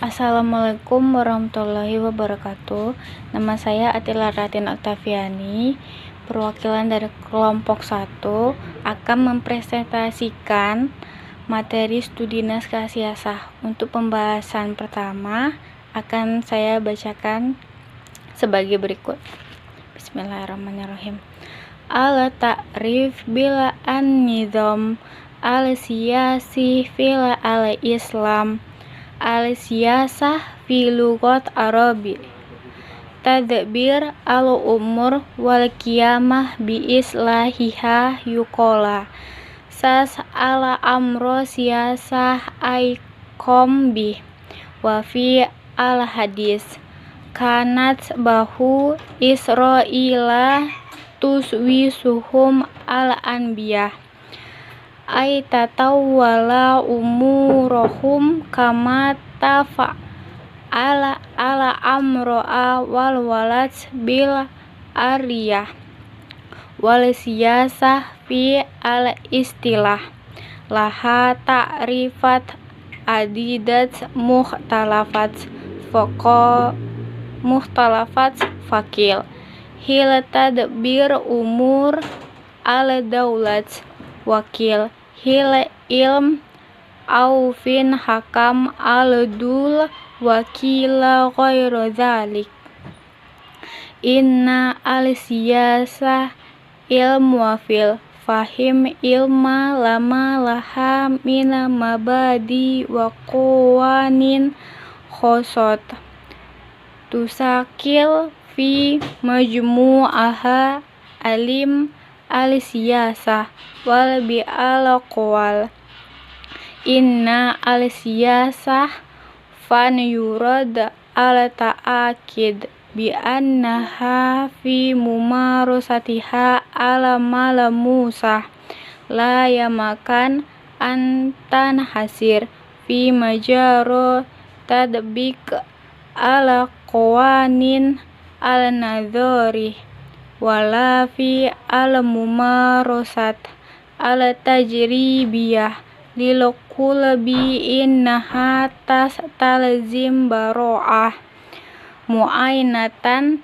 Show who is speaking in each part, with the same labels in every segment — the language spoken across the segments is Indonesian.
Speaker 1: Assalamualaikum warahmatullahi wabarakatuh. Nama saya Atila Ratin Oktaviani, perwakilan dari kelompok 1 akan mempresentasikan materi studi naskah siasah. Untuk pembahasan pertama akan saya bacakan sebagai berikut. Bismillahirrahmanirrahim. Al-ta'rif bila an-nizam al-siyasi fil al-Islam al-siyasah fi lughat Arabi tadbir al-umur wal qiyamah bi islahiha yuqala sas ala amro siyasah aikom bi wa fi al-hadis kanat bahu Israila tuswisuhum al-anbiyah ay tatawwala umurohum kama tafa'ala ala amro'a wal walad bil ariyah wal siyasah fi al istilah laha ta'rifat adidat mukhtalafat fakil hil tadbir umur al daulat wakil hil ilm aufin hakam al-dul wakila ghairu dzalik inna al-siyasah ilm wafil fahim ilma lama laha mina mabadi wa qawanin khosot tusakil fi majmu'aha alim al-siyasah wal bi al-qawal inna al-siyasah fan yurad al-ta'akid bi annaha fi mumarasatiha ala malamusah la yamakan antan hasir fi majaro tadbik ala qawanin al-nadhari wala fi al-mumarasat al-tajribiyah lil qulbi innaha talzim baro'ah mu'ainatan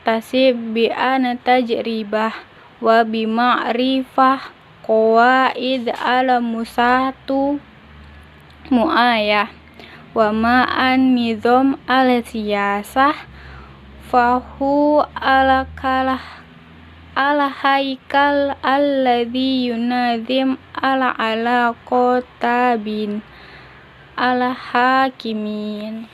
Speaker 1: tasib bi an tajribah wa bi ma'rifah qawaid al-musatu mu'ayah wa ma'an nizam al-siyasah fahu al-haikal alladhi yunazim al-alaqotabin al-hakimin.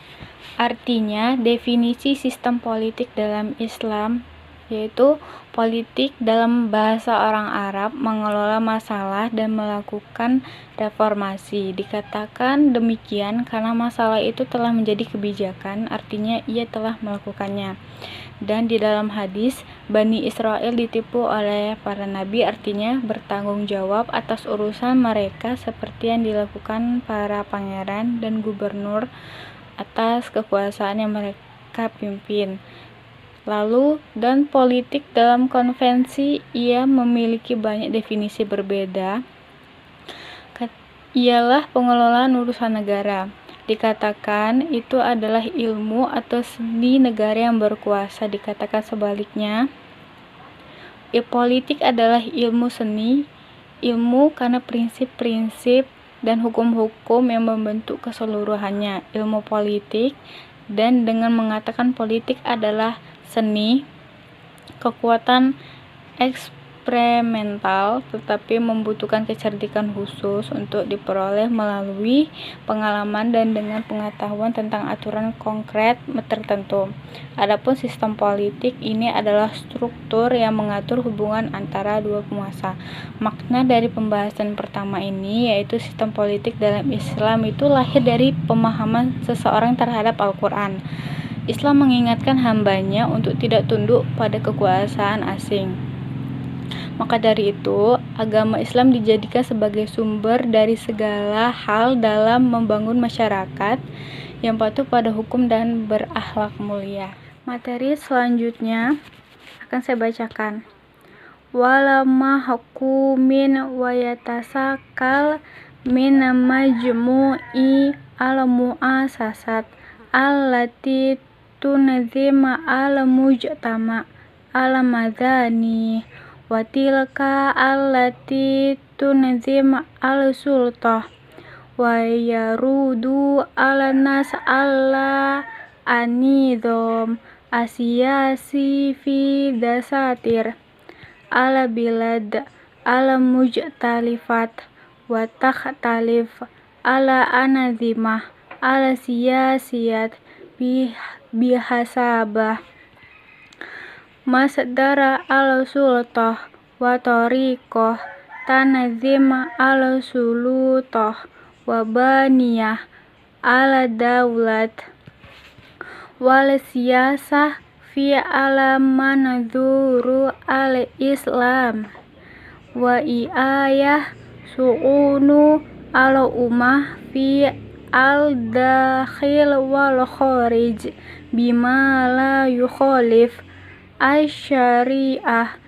Speaker 1: Artinya, definisi sistem politik dalam Islam yaitu politik dalam bahasa orang Arab mengelola masalah dan melakukan reformasi. Dikatakan demikian karena masalah itu telah menjadi kebijakan, artinya ia telah melakukannya. Dan di dalam hadis, Bani Israel ditipu oleh para nabi, artinya bertanggung jawab atas urusan mereka seperti yang dilakukan para pangeran dan gubernur atas kekuasaan yang mereka pimpin. Lalu, dan politik dalam konvensi ia memiliki banyak definisi berbeda. Ialah pengelolaan urusan negara. Dikatakan itu adalah ilmu atau seni negara yang berkuasa. Dikatakan sebaliknya, politik adalah ilmu seni, ilmu karena prinsip-prinsip dan hukum-hukum yang membentuk keseluruhannya. Ilmu politik, dan dengan mengatakan politik adalah seni, kekuatan eksperimental tetapi membutuhkan kecerdikan khusus untuk diperoleh melalui pengalaman dan dengan pengetahuan tentang aturan konkret tertentu. Adapun sistem politik ini adalah struktur yang mengatur hubungan antara dua penguasa. Makna dari pembahasan pertama ini yaitu sistem politik dalam Islam itu lahir dari pemahaman seseorang terhadap Al-Quran. Islam mengingatkan hambanya untuk tidak tunduk pada kekuasaan asing. Maka dari itu, agama Islam dijadikan sebagai sumber dari segala hal dalam membangun masyarakat yang patuh pada hukum dan berakhlak mulia. Materi selanjutnya akan saya bacakan. Wala mahkumin wa yatasakal min majmu'i al-mu'asasat allati tunazima al-mujtama al-madani wa tilka allati tunazima al-sultah wa yarudu al-nas alla anidham asiyasi fi dasatir al-bilad al-mujtalifat wa takhtalif ala anazimah ala siyasiyat bihasabah masdara ala sultah wa tariqah tanazim ala sulutah wa baniyah ala daulat wal siyasah fi ala manzuru al islam wa i'ayah su'unu ala ummah fi al dakhil wal kharij bima la yukhalif asy-syari'ah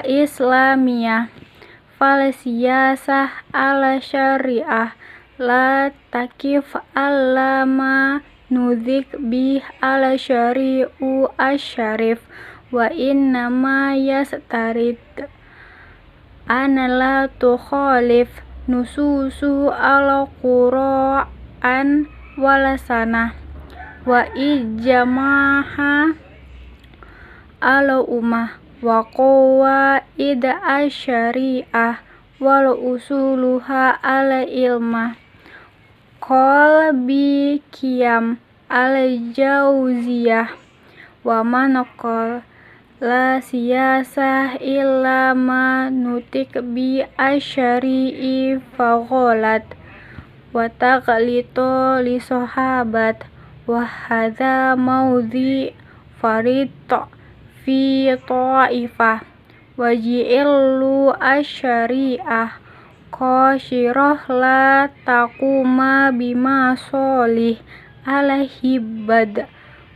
Speaker 1: islamiyah fal siyasah ala syari'ah la takif allama nuzik bih ala syari'u asyarif wa inna ma yastarid ana la tukhalif nususu ala Qur'an wala sanah wa ijamaha ala ummah wa qawaid asyari'ah wal usuluha ala ilmah qal bi qiyam ala jauziyah wa manaqal la siyasah illa ma nutik bi asyari'i fagholat wa taqlito li sahabat wa hadha maudhi farid fi ta'ifah wa ji'illu asyari'ah qasyirah la taquma bima solih ala hibad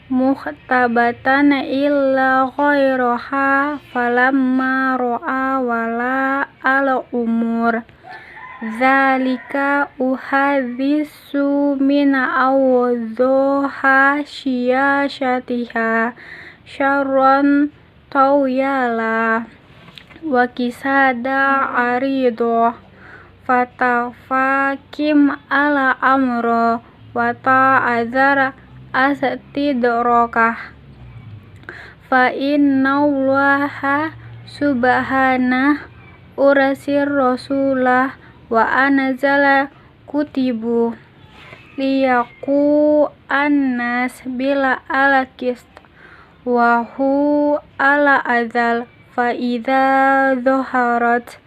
Speaker 1: muhtabatan illa ghairaha falamma ra'a wala ala umur zalika uhadhisu min awdhoha syiasatiha syarran tawyala wa kisada aridoh fatafakim ala amro wa ta'adzara astidrokah fa innallaha subhanah urasir rasulah wa anzala kutibu liyaku annas bila alakist wa hu ala azal fa idza dhaharat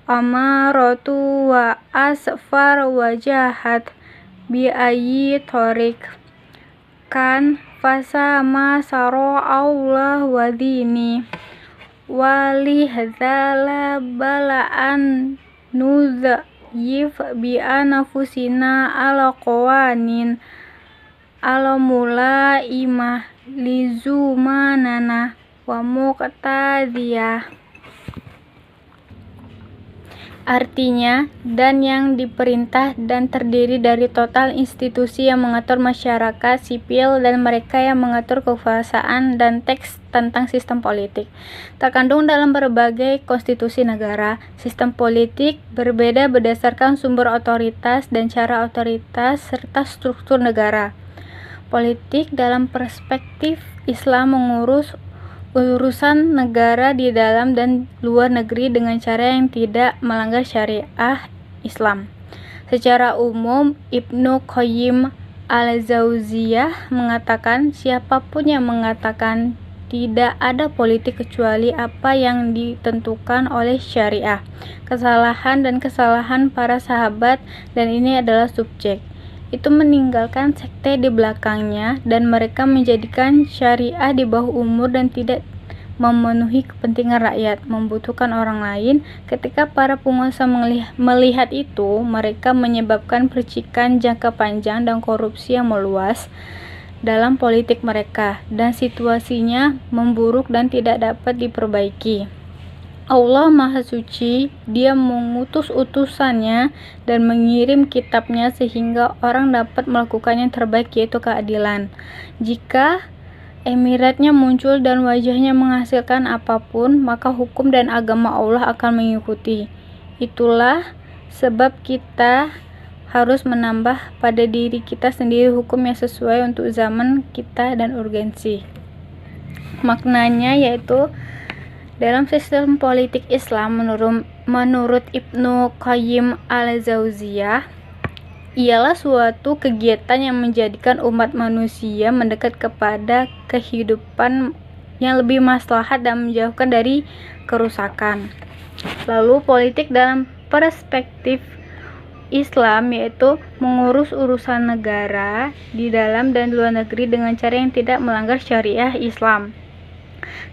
Speaker 1: amaratu wa asfar wajahat bi ayyi tariq kan fasama saro Allah wa dini wali hadzala bala'an nudhayif bi anfusina ala qawanin ala mulaimah lizumanana wa muqtadiyah. Artinya, dan yang diperintah dan terdiri dari total institusi yang mengatur masyarakat sipil dan mereka yang mengatur kekuasaan dan teks tentang sistem politik. Terkandung dalam berbagai konstitusi negara, sistem politik berbeda berdasarkan sumber otoritas dan cara otoritas serta struktur negara. Politik dalam perspektif Islam mengurus urusan negara di dalam dan luar negeri dengan cara yang tidak melanggar syariah Islam. Secara umum, Ibnu Qayyim al-Jauziyah mengatakan, siapapun yang mengatakan tidak ada politik kecuali apa yang ditentukan oleh syariah, kesalahan dan kesalahan para sahabat, dan ini adalah subjek, itu meninggalkan sekte di belakangnya dan mereka menjadikan syariah di bawah umur dan tidak memenuhi kepentingan rakyat, membutuhkan orang lain. Ketika para penguasa melihat itu, mereka menyebabkan percikan jangka panjang dan korupsi yang meluas dalam politik mereka, dan situasinya memburuk dan tidak dapat diperbaiki. Allah Maha Suci, Dia mengutus utusannya dan mengirim kitabnya sehingga orang dapat melakukan yang terbaik, yaitu keadilan. Jika emiratnya muncul dan wajahnya menghasilkan apapun, maka hukum dan agama Allah akan mengikuti. Itulah sebab kita harus menambah pada diri kita sendiri hukum yang sesuai untuk zaman kita dan urgensi. Maknanya yaitu dalam sistem politik Islam menurut Ibnu Qayyim al-Jauziyah ialah suatu kegiatan yang menjadikan umat manusia mendekat kepada kehidupan yang lebih maslahat dan menjauhkan dari kerusakan. Lalu politik dalam perspektif Islam yaitu mengurus urusan negara di dalam dan luar negeri dengan cara yang tidak melanggar syariah Islam,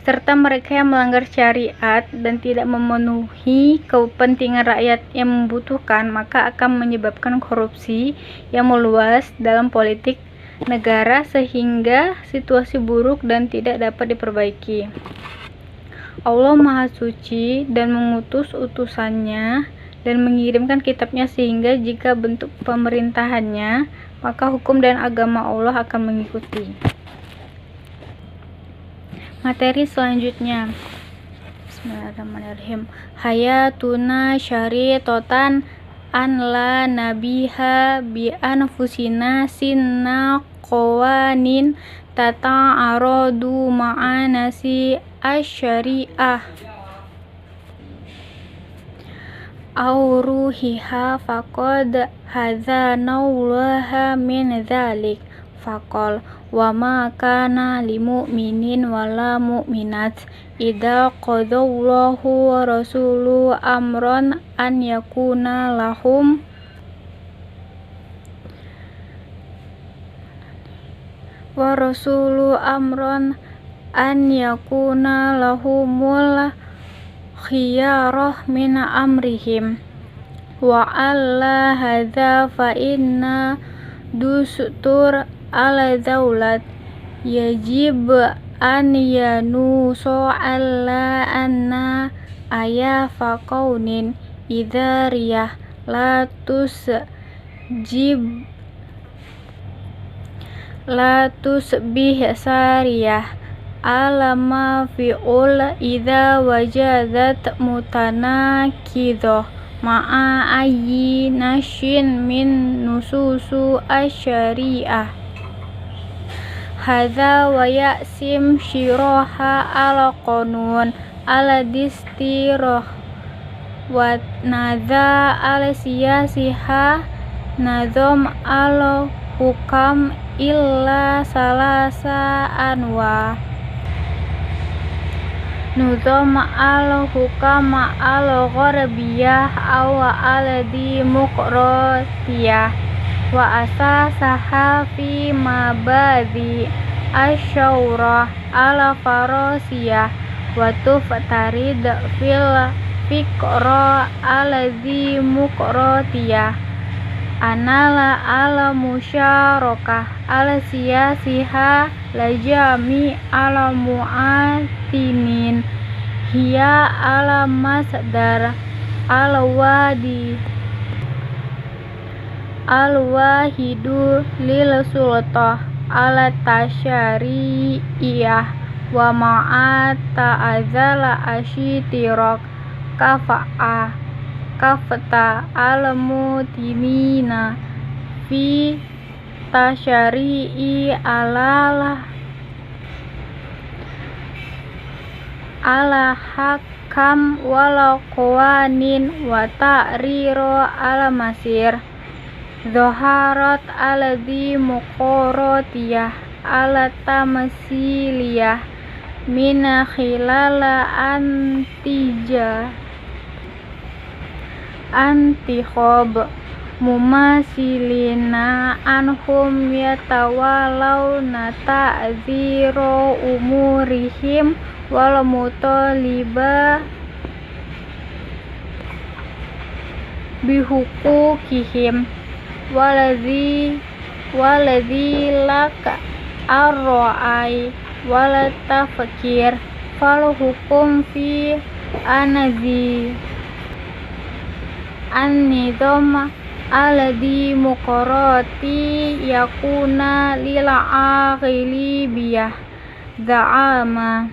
Speaker 1: serta mereka yang melanggar syariat dan tidak memenuhi kepentingan rakyat yang membutuhkan, maka akan menyebabkan korupsi yang meluas dalam politik negara sehingga situasi buruk dan tidak dapat diperbaiki. Allah Maha Suci dan mengutus utusannya dan mengirimkan kitabnya sehingga jika bentuk pemerintahannya, maka hukum dan agama Allah akan mengikuti. Materi selanjutnya, Bismillahirrahmanirrahim. Hayatuna syaritotan an la nabiha bi anfusina sinna qawanin tata'aradu ma'anasi asyari'ah auruhiha faqad hadzanallaha min dzalik faqal wa ma kana limu'minin wala mu'minat idza qadallahu wa rasuluhu amran an yakuna lahum lahumul khiyarah min amrihim wa alla hadza fa inna dustur ala daulat yajib an yanuso alla anna ayafa qaunin idariyah la tusbih sariyah alama fi'ul idza wajadat mutanakidoh ma'a ayyi nashin min nususu asyari'ah hadza wa ya'sim shiroha ala qanun ala distiroh wa nadha ala siyasiha nazom ala hukam illa salasa anwa nuzam ala hukam ala gharabiyah aw ala demokratiyah wa asasaha fi mabadi asyawrah ala farosiyah wa tuftarid fil fikra ala demokratiyah anala ala musyarakah ala siyasiha lajami ala mu'atinin hiya ala masdar al-wahidu lil sultah ala tasyari'iyah wa ma'ata azala asyitirak kafta al-mutinina fi tasyari'i ala hakam wala qawanin wa ta'riro ala masir zoharat ala di muqorotiyah ala tamasiliyah mina khilala antikhob mumasilina anhum yatawalawna ta'ziro umurihim wal mutaliba bihukukihim waladhi laka arro'ai wala tafkir fal hukum fi an-nizam alladhi muqarrati yakuna lil aqili biyah za'ama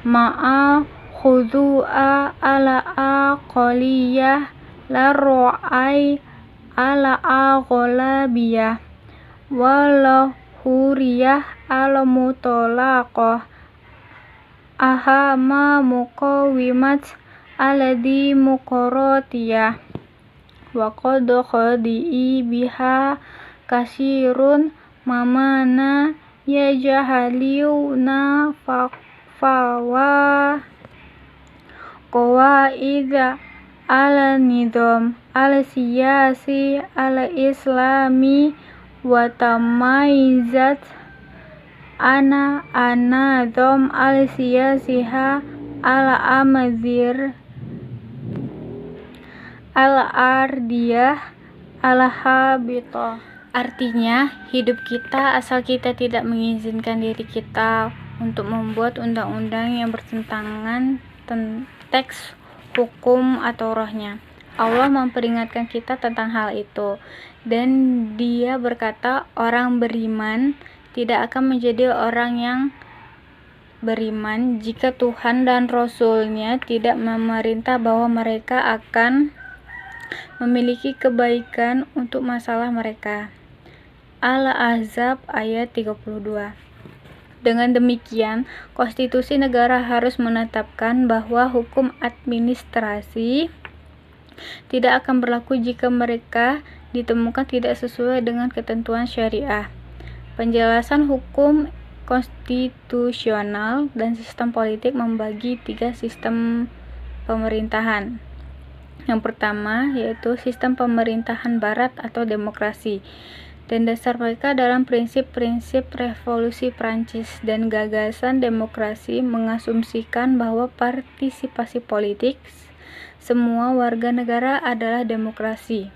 Speaker 1: ma'a khudu'a ala aqaliyah la ru'ai ala aghlabiyah wala huriyah ala mutalaqah ahama muqawimat alladhi muqarratiyah wa qad khadi'i biha kasirun mamana yajahaliuna fawa qawaida ala nizam ala siyasi ala islami wa tamaizat anadham al siyasiha ala amazir al ardiyah al habita. Artinya, hidup kita asal kita tidak mengizinkan diri kita untuk membuat undang-undang yang bertentangan teks hukum atau rohnya. Allah memperingatkan kita tentang hal itu, dan Dia berkata, orang beriman tidak akan menjadi orang yang beriman jika Tuhan dan Rasul-Nya tidak memerintah bahwa mereka akan memiliki kebaikan untuk masalah mereka. Al-Ahzab ayat 32. Dengan demikian, konstitusi negara harus menetapkan bahwa hukum administrasi tidak akan berlaku jika mereka ditemukan tidak sesuai dengan ketentuan syariah. Penjelasan hukum konstitusional dan sistem politik membagi 3 sistem pemerintahan. Yang pertama yaitu sistem pemerintahan barat atau demokrasi, dan dasar mereka dalam prinsip-prinsip revolusi Prancis, dan gagasan demokrasi mengasumsikan bahwa partisipasi politik semua warga negara adalah demokrasi.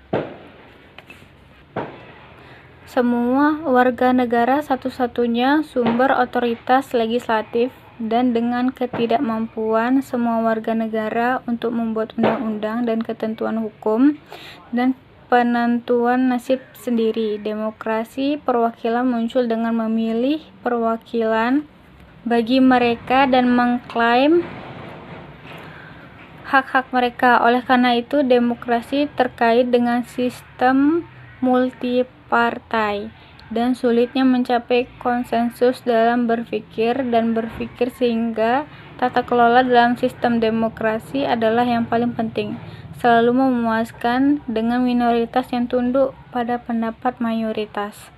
Speaker 1: Semua warga negara satu-satunya sumber otoritas legislatif, dan dengan ketidakmampuan semua warga negara untuk membuat undang-undang dan ketentuan hukum dan penentuan nasib sendiri, demokrasi perwakilan muncul dengan memilih perwakilan bagi mereka dan mengklaim hak-hak mereka. Oleh karena itu, demokrasi terkait dengan sistem multipartai dan sulitnya mencapai konsensus dalam berpikir sehingga tata kelola dalam sistem demokrasi adalah yang paling penting, selalu memuaskan dengan minoritas yang tunduk pada pendapat mayoritas.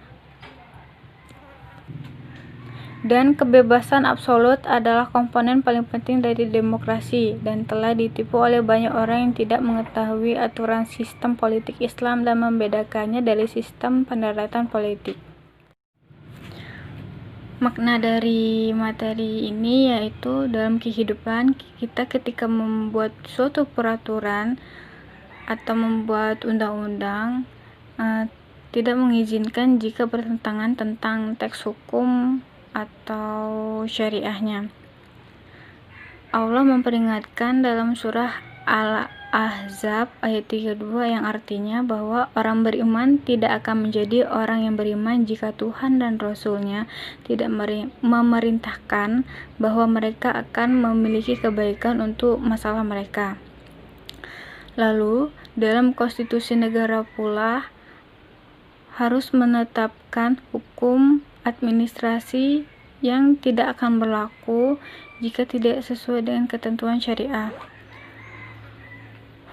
Speaker 1: Dan kebebasan absolut adalah komponen paling penting dari demokrasi, dan telah ditipu oleh banyak orang yang tidak mengetahui aturan sistem politik Islam dan membedakannya dari sistem pendaratan politik. Makna dari materi ini yaitu dalam kehidupan kita ketika membuat suatu peraturan atau membuat undang-undang tidak mengizinkan jika bertentangan tentang teks hukum atau syariahnya. Allah memperingatkan dalam surah Al-Ahzab ayat 32 yang artinya bahwa orang beriman tidak akan menjadi orang yang beriman jika Tuhan dan Rasul-Nya tidak memerintahkan bahwa mereka akan memiliki kebaikan untuk masalah mereka. Lalu, dalam konstitusi negara pula harus menetapkan hukum administrasi yang tidak akan berlaku jika tidak sesuai dengan ketentuan syariah.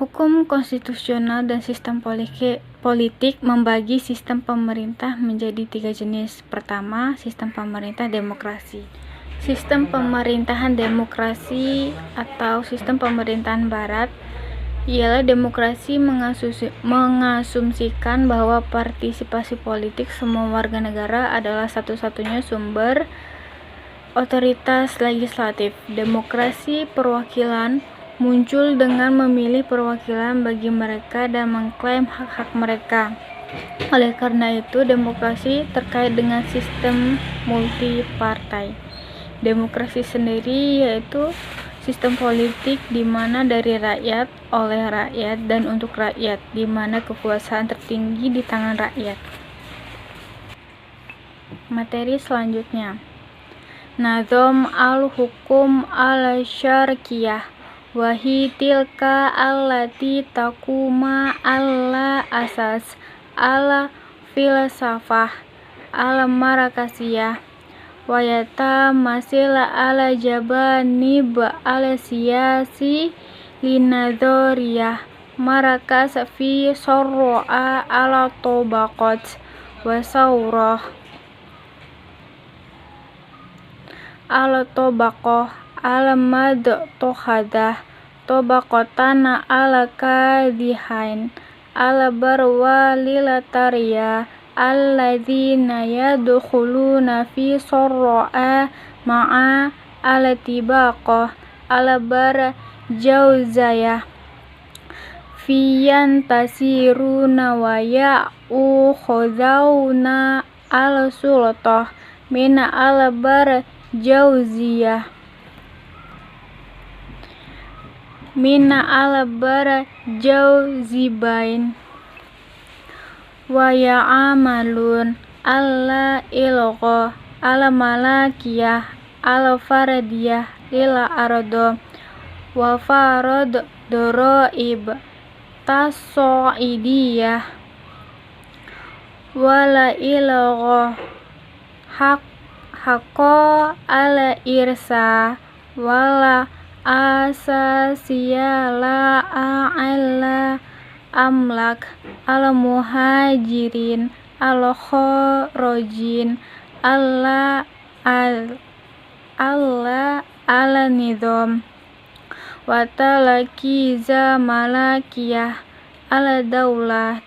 Speaker 1: Hukum konstitusional dan sistem politik membagi sistem pemerintah menjadi 3 jenis. Pertama, sistem pemerintah demokrasi. Sistem pemerintahan demokrasi atau sistem pemerintahan barat ialah demokrasi mengasumsikan bahwa partisipasi politik semua warga negara adalah satu-satunya sumber otoritas legislatif. Demokrasi perwakilan muncul dengan memilih perwakilan bagi mereka dan mengklaim hak-hak mereka. Oleh karena itu, demokrasi terkait dengan sistem multipartai. Demokrasi sendiri yaitu Sistem politik di mana dari rakyat, oleh rakyat, dan untuk rakyat, di mana kekuasaan tertinggi di tangan rakyat. Materi selanjutnya. Nazam al-hukum al-syarqiyah wahi tilka allati taquma ala asas al-filsafah al-marakasiyah wayata masil ala jabanib ala siyasi linadoriyah marakas fi sorro'a ala tobaqat wasawroh ala tobaqoh ala mad tohadah tobaqotana ala kadihain ala barwa lilatariya alladzina yadkhuluna fi sorro'a ma'a ala tibaqoh ala bar jauzayah fiyan tasiruna wa ya'ukhudawna ala sultoh mina ala bar jauziyah mina ala bar jauzibain wa ya'amalun alla ilgha ala malakiyah ala faradiyah ila ardo wa farad doroib tasoidiyah wala ilgha haqqa ala irsa wala asasiyala ala amlak ala muhajirin ala khorojin ala nidham watalaki za malakiyah ala daulat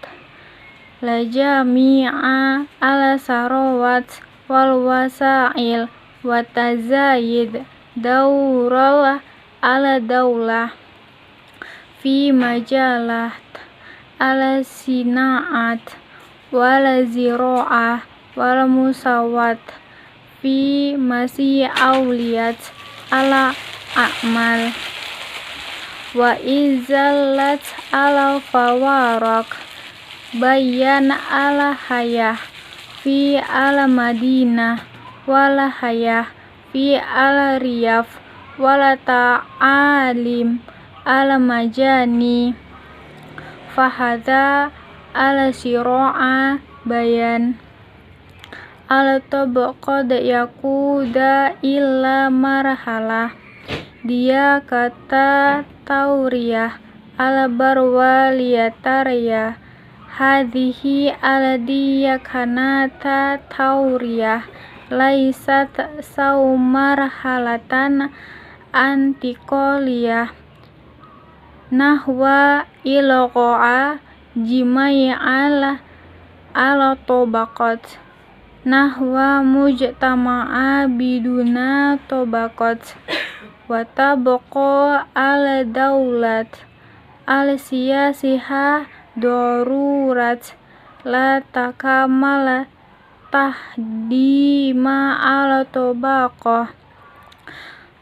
Speaker 1: la jami'a ala sarawat wal wasail watazayid daural ala daulah fi majalat ala sinaat wala ziro'ah wala musawat fi masih awliyat ala a'mal wa izallat ala fawarak bayan ala hayah fi ala madinah wala hayah fi ala riyaf wala ta'alim ala majani fahadha ala siro'a bayan ala tabaqad yakuda illa marhalah dia kata tauriyah ala barwaliyatariyah hadhihi ala dia kanata tauriyah laisat saumarhalatan antikoliyah nahwa ilqo'a jimai ala tobaqat nahwa mujtama'a biduna tobaqat watabaqo ala daulat al siyasiha darurat la takamala tahdima ala tobaqah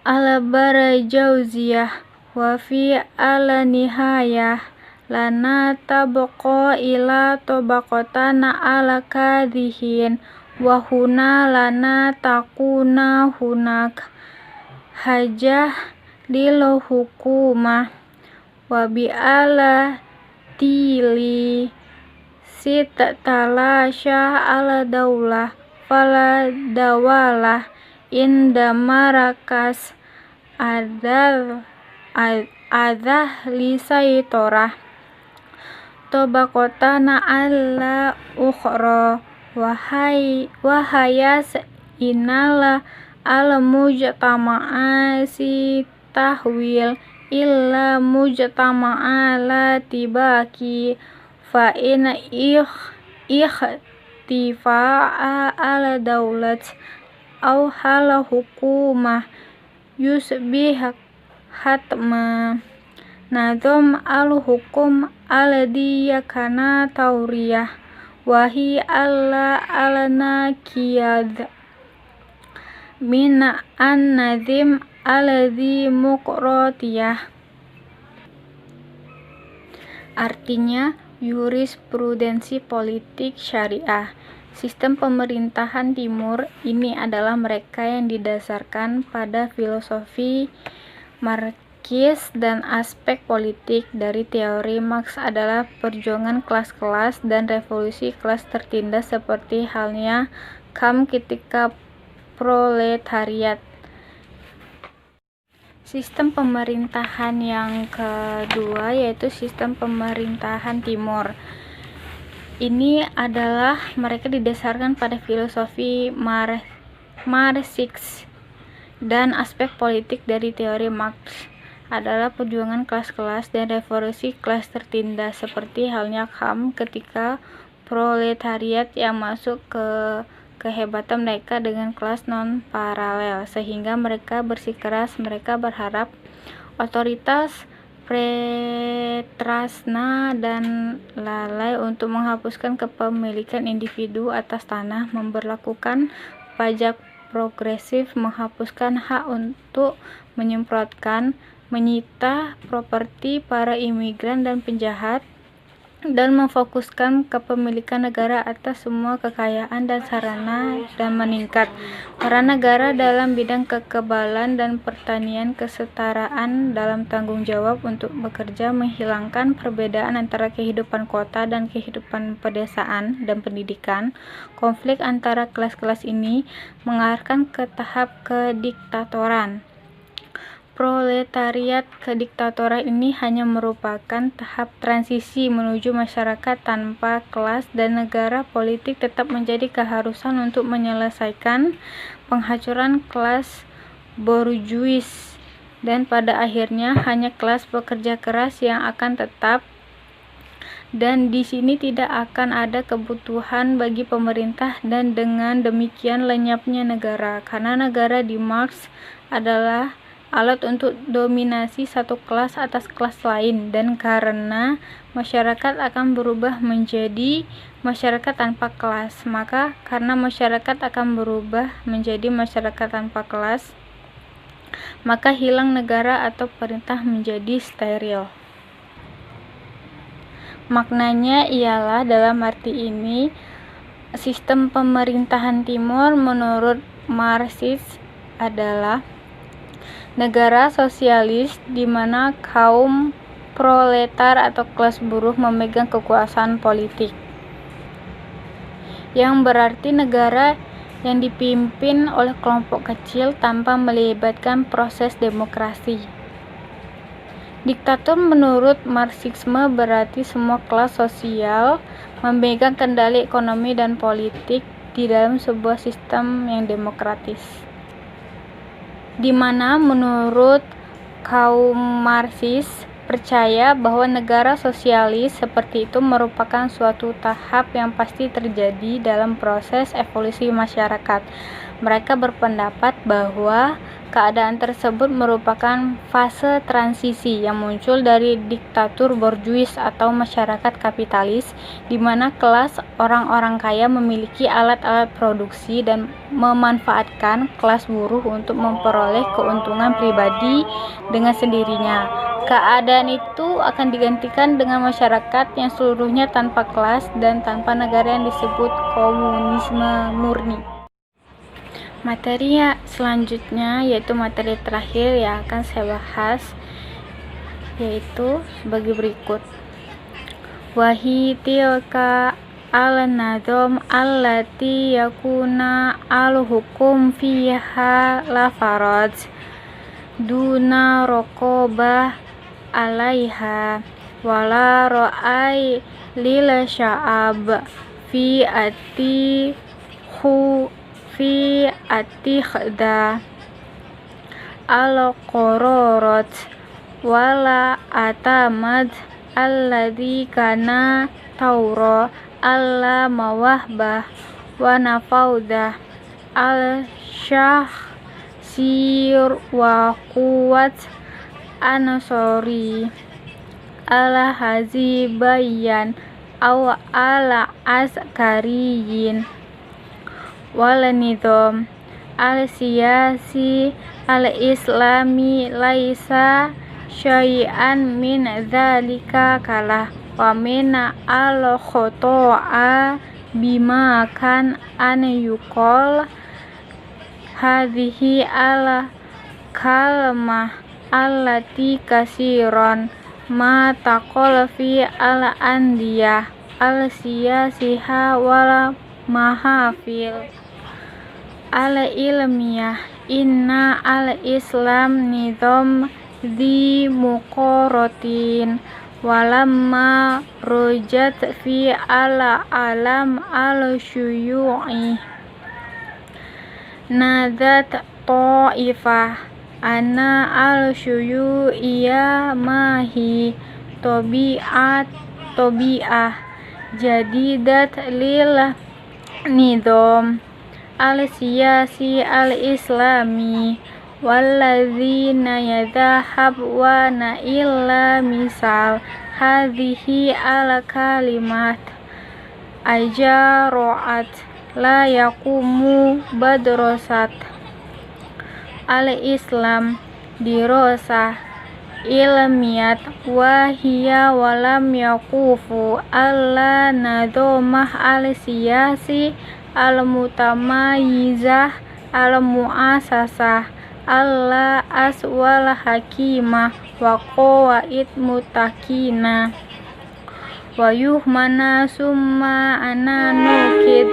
Speaker 1: ala barajauziyah wa fi ala nihayah lana tabaqo ila tobaqotana ala kadihin wa huna lana takuna hunak hajah lil hukumah wa bi ala tili talasha ala daulah fala dawalah inda marakas adah lisaitorah tobaqotana ala ukhra wahayas inala ala mujtama'a si tahwil illa mujtama'a la tibaki fa in ikhtifa'a ala daulat au hala hukumah yusbih hatma nazam al-hukum alladhi yakana tauriyah wahi ala nakiyad min an-nazim al-demokratiyah. Artinya jurisprudensi politik syariah. Sistem pemerintahan Timur ini adalah mereka yang didasarkan pada filosofi Marxis dan aspek politik dari teori Marx adalah perjuangan kelas-kelas dan revolusi kelas tertindas seperti halnya kaum ketika proletariat. Sistem pemerintahan yang kedua yaitu sistem pemerintahan Timur. Ini adalah mereka didasarkan pada filosofi Marxis dan aspek politik dari teori Marx adalah perjuangan kelas-kelas dan revolusi kelas tertindas seperti halnya kaum ketika proletariat yang masuk ke kehebatan mereka dengan kelas non paralel sehingga mereka bersikeras. Mereka berharap otoritas Petrasna dan lalai untuk menghapuskan kepemilikan individu atas tanah, memberlakukan pajak progresif, menghapuskan hak untuk menyemprotkan, menyita properti para imigran dan penjahat, dan memfokuskan kepemilikan negara atas semua kekayaan dan sarana dan meningkat peran negara dalam bidang kekebalan dan pertanian, kesetaraan dalam tanggung jawab untuk bekerja, menghilangkan perbedaan antara kehidupan kota dan kehidupan pedesaan dan pendidikan. Konflik antara kelas-kelas ini mengarahkan ke tahap kediktatoran. Proletariat ke diktatoran ini hanya merupakan tahap transisi menuju masyarakat tanpa kelas dan negara politik tetap menjadi keharusan untuk menyelesaikan penghancuran kelas borjuis dan pada akhirnya hanya kelas pekerja keras yang akan tetap, dan di sini tidak akan ada kebutuhan bagi pemerintah, dan dengan demikian lenyapnya negara karena negara di Marx adalah alat untuk dominasi satu kelas atas kelas lain, dan karena masyarakat akan berubah menjadi masyarakat tanpa kelas, maka karena masyarakat akan berubah menjadi masyarakat tanpa kelas, maka hilang negara atau perintah menjadi steril. Maknanya ialah dalam arti ini sistem pemerintahan Timur menurut Marxis adalah negara sosialis di mana kaum proletar atau kelas buruh memegang kekuasaan politik, yang berarti negara yang dipimpin oleh kelompok kecil tanpa melibatkan proses demokrasi. Diktator menurut Marxisme berarti semua kelas sosial memegang kendali ekonomi dan politik di dalam sebuah sistem yang demokratis, di mana menurut kaum Marxis percaya bahwa negara sosialis seperti itu merupakan suatu tahap yang pasti terjadi dalam proses evolusi masyarakat. Mereka berpendapat bahwa keadaan tersebut merupakan fase transisi yang muncul dari diktatur borjuis atau masyarakat kapitalis, di mana kelas orang-orang kaya memiliki alat-alat produksi dan memanfaatkan kelas buruh untuk memperoleh keuntungan pribadi dengan sendirinya. Keadaan itu akan digantikan dengan masyarakat yang seluruhnya tanpa kelas dan tanpa negara yang disebut komunisme murni. Materi selanjutnya yaitu materi terakhir yang akan saya bahas yaitu sebagai berikut. Wahi tilka al-nadham allati yakuna al-hukum fiha la faraj duna raqabah alaiha wala ra'ai lil sya'ab fi atikhda al-qararat wala atamad alladhi kana taura alla mawahbah wa nafaudah al-syah sir wa quwat ansori ala hazibayan aw ala askariyin wal nizam al siyasi al-islami laisa syai'an min dzalika kalah wa min al-khoto'a bima kan an yuqol hadhihi al-kalmah allati kasiron ma taqol fi al-andiyah al-siyasiha wal mahafil al-ilmiyah inna al-islam nizam di muqaratin walamma rojat fi al-alam al-syuyu'i nadat ta'ifah ana al-syuyu'iyya mahi tobi'ah jadidat lil nizam al-siyasi al-islami walladzina yadhahab wa na illa misal hadhihi al-kalimat ajaro'at la yakumu badrosat al-islam dirosah ilmiyat wahiyya walam yakufu alla nadomah al-siyasi al-mutamayizah al-mu'asasah Allah aswal hakimah wa qawaid mutakina wa yuhmana summa ana nukid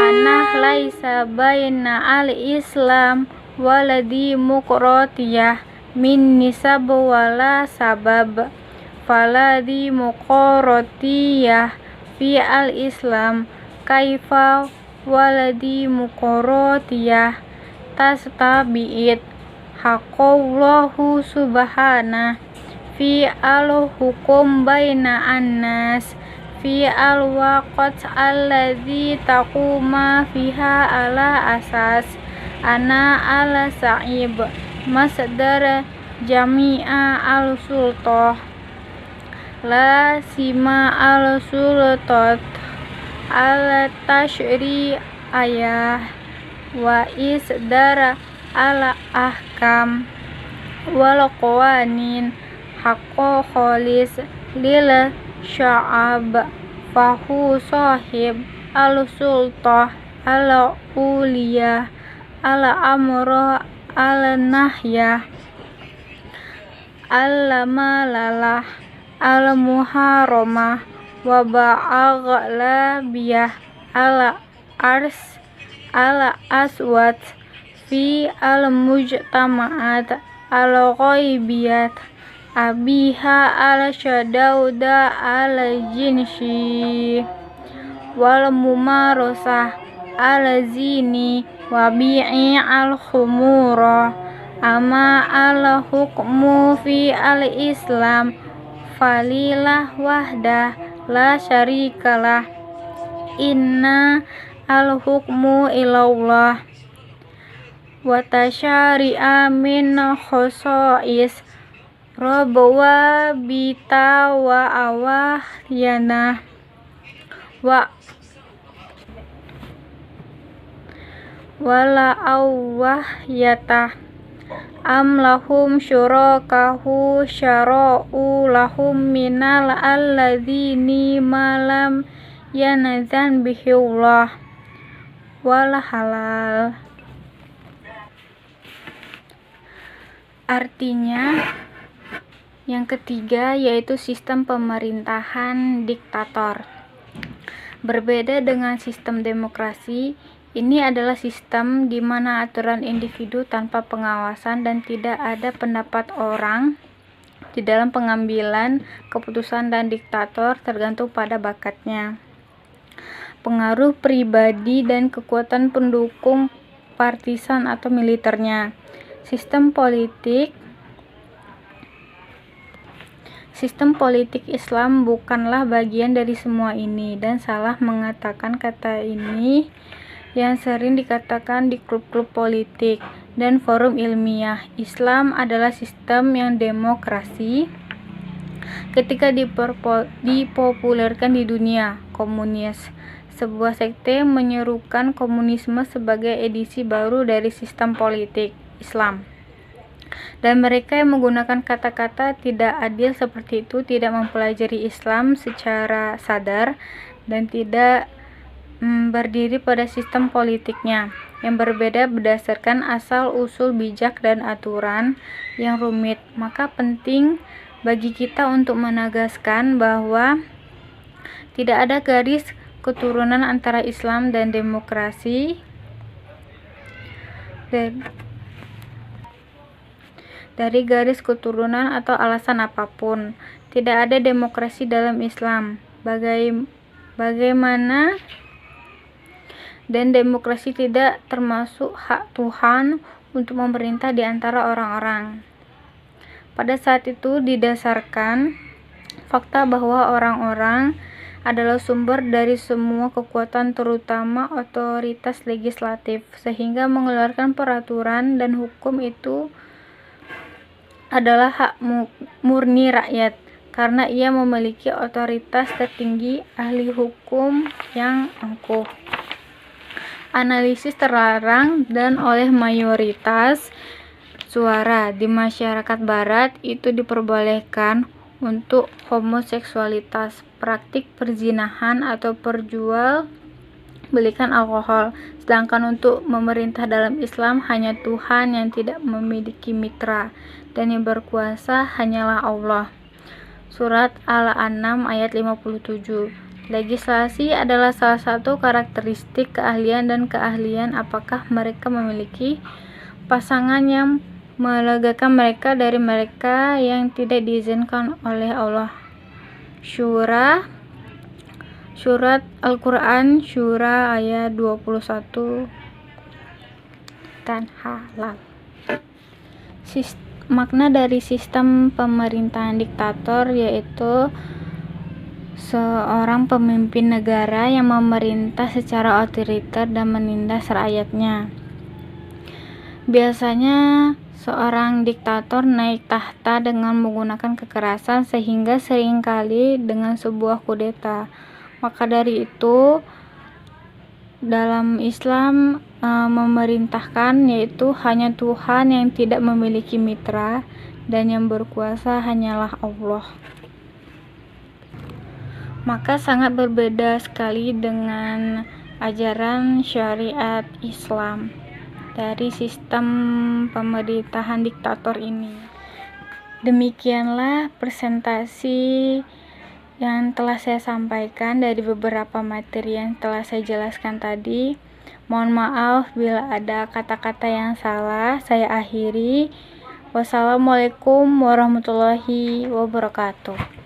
Speaker 1: anah laisa baina al-islam waladi muqratiyah min nisab wala sabab faladi muqratiyah fi al-islam kaifa waladi muqratiyah tastabi'id haqqallahu subhana fi al-hukum baina annas fi al-waqt alladhi taquma fiha ala asas ana al-sa'ib masdar jami'a al-sultah la sima al-sultat al-tashri'ayah wa isdara ala ahkam wal qawanin haqqo kholis lil sya'ab fahu sahib al sultah al uliyah al amra al nahyah al malalah al muharramah wa ba'aghlabiyah al ars al aswat fi al mujtama'at al ghaibiyat abiha al syadauda al jinsi wal mumarasah al zini wa bi'i al khumura ama al hukmu fi al islam falilah wahdah la syarikalah inna al hukmu ilallah wa tasyari'a min khosais rabwa bita wa awahyana wa wala awahyata am lahum syurakahu syara'u lahum minal alladzini malam yanazan bihillah wal halal. Artinya yang ketiga yaitu sistem pemerintahan diktator. Berbeda dengan sistem demokrasi, ini adalah sistem di mana aturan individu tanpa pengawasan dan tidak ada pendapat orang di dalam pengambilan keputusan, dan diktator tergantung pada bakatnya, pengaruh pribadi dan kekuatan pendukung partisan atau militernya. Sistem politik Islam bukanlah bagian dari semua ini, dan salah mengatakan kata ini yang sering dikatakan di klub-klub politik dan forum ilmiah. Islam adalah sistem yang demokrasi ketika dipopulerkan di dunia komunis. Sebuah sekte menyerukan komunisme sebagai edisi baru dari sistem politik Islam. Dan mereka yang menggunakan kata-kata tidak adil seperti itu tidak mempelajari Islam secara sadar dan tidak berdiri pada sistem politiknya yang berbeda berdasarkan asal-usul bijak dan aturan yang rumit. Maka penting bagi kita untuk menegaskan bahwa tidak ada garis keturunan antara Islam dan demokrasi dari garis keturunan atau alasan apapun. Tidak ada demokrasi dalam Islam. Bagaimana dan demokrasi tidak termasuk hak Tuhan untuk memerintah di antara orang-orang. Pada saat itu didasarkan fakta bahwa orang-orang adalah sumber dari semua kekuatan, terutama otoritas legislatif, sehingga mengeluarkan peraturan dan hukum itu adalah hak murni rakyat, karena ia memiliki otoritas tertinggi, ahli hukum yang angkuh. Analisis terlarang dan oleh mayoritas suara di masyarakat barat itu diperbolehkan untuk homoseksualitas, praktik perzinahan atau perjual belikan alkohol. Sedangkan untuk memerintah dalam Islam hanya Tuhan yang tidak memiliki mitra dan yang berkuasa hanyalah Allah. Surat Al-An'am ayat 57. Legislasi adalah salah satu karakteristik keahlian dan keahlian apakah mereka memiliki pasangan yang melegakan mereka dari mereka yang tidak diizinkan oleh Allah. Surat Al-Quran Syura ayat 21 dan halal. Makna dari sistem pemerintahan diktator yaitu seorang pemimpin negara yang memerintah secara otoriter dan menindas rakyatnya. Biasanya seorang diktator naik tahta dengan menggunakan kekerasan sehingga seringkali dengan sebuah kudeta. Maka dari itu dalam Islam memerintahkan yaitu hanya Tuhan yang tidak memiliki mitra dan yang berkuasa hanyalah Allah. Maka sangat berbeda sekali dengan ajaran syariat Islam dari sistem pemerintahan diktator ini. Demikianlah presentasi yang telah saya sampaikan dari beberapa materi yang telah saya jelaskan tadi. Mohon maaf bila ada kata-kata yang salah. Saya akhiri. Wassalamualaikum warahmatullahi wabarakatuh.